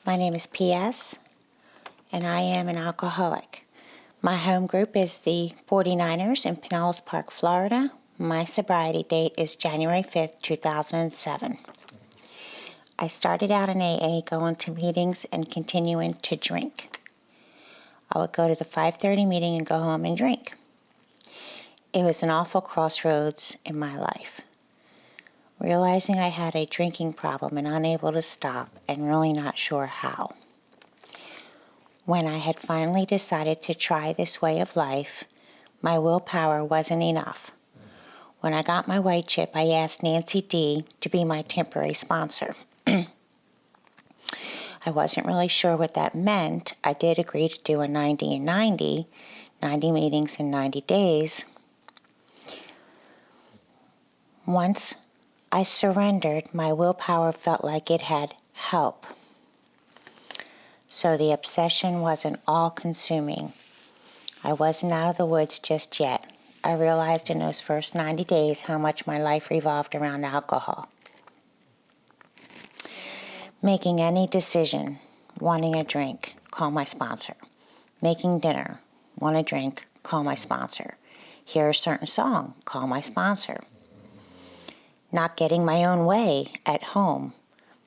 My name is P.S., and I am an alcoholic. My home group is the 49ers in Pinellas Park, Florida. My sobriety date is January 5th, 2007. I started out in AA going to meetings and continuing to drink. I would go to the 5:30 meeting and go home and drink. It was an awful crossroads in my life. Realizing I had a drinking problem and unable to stop and really not sure how. When I had finally decided to try this way of life, my willpower wasn't enough. When I got my white chip, I asked Nancy D. to be my temporary sponsor. I wasn't really sure what that meant. I did agree to do a 90 and 90 meetings in 90 days. Once I surrendered, my willpower felt like it had help. So the obsession wasn't all-consuming. I wasn't out of the woods just yet. I realized in those first 90 days how much my life revolved around alcohol. Making any decision, wanting a drink, call my sponsor. Making dinner, want a drink, call my sponsor. Hear a certain song, call my sponsor. Not getting my own way at home,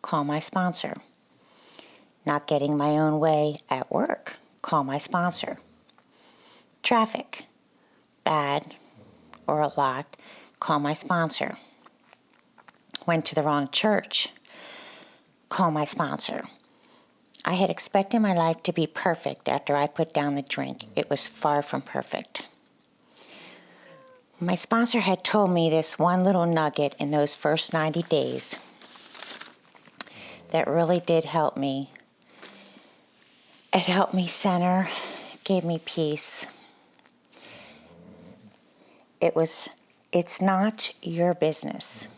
call my sponsor. Not getting my own way at work, call my sponsor. Traffic, bad or a lot, call my sponsor. Went to the wrong church, call my sponsor. I had expected my life to be perfect after I put down the drink. It was far from perfect. My sponsor had told me this one little nugget in those first 90 days that really did help me. It helped me center, gave me peace. It's not your business.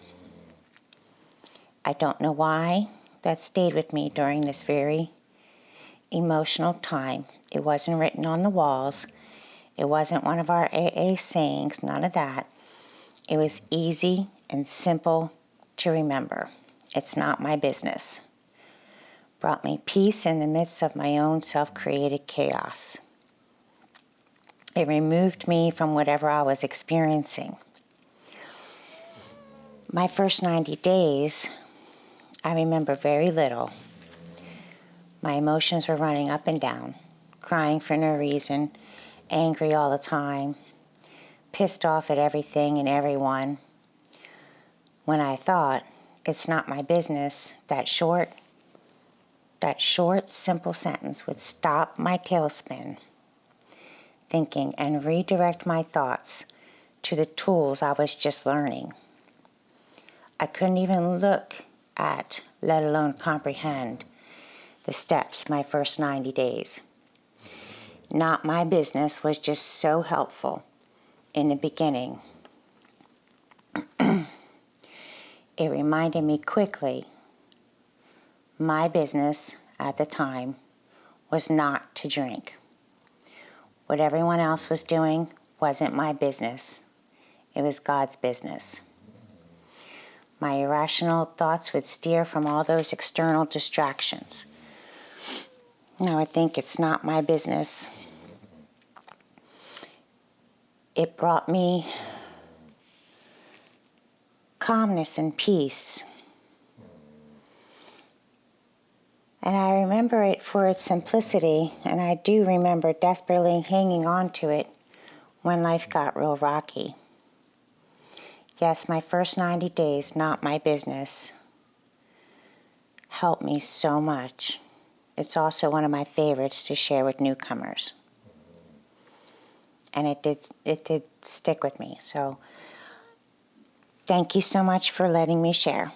I don't know why that stayed with me during this very emotional time. It wasn't written on the walls. It wasn't one of our AA sayings, none of that. It was easy and simple to remember. It's not my business. Brought me peace in the midst of my own self-created chaos. It removed me from whatever I was experiencing. My first 90 days, I remember very little. My emotions were running up and down, crying for no reason, angry all the time, pissed off at everything and everyone. When I thought, it's not my business, that short, simple sentence would stop my tailspin thinking and redirect my thoughts to the tools I was just learning. I couldn't even look at, let alone comprehend, the steps my first 90 days. Not my business was just so helpful in the beginning. It reminded me quickly my business at the time was not to drink. What everyone else was doing wasn't my business. It was God's business. My irrational thoughts would steer from all those external distractions. I would think it's not my business. It brought me calmness and peace. And I remember it for its simplicity, and I do remember desperately hanging on to it when life got real rocky. Yes, my first 90 days, not my business, helped me so much. It's also one of my favorites to share with newcomers. And it did stick with me. So thank you so much for letting me share.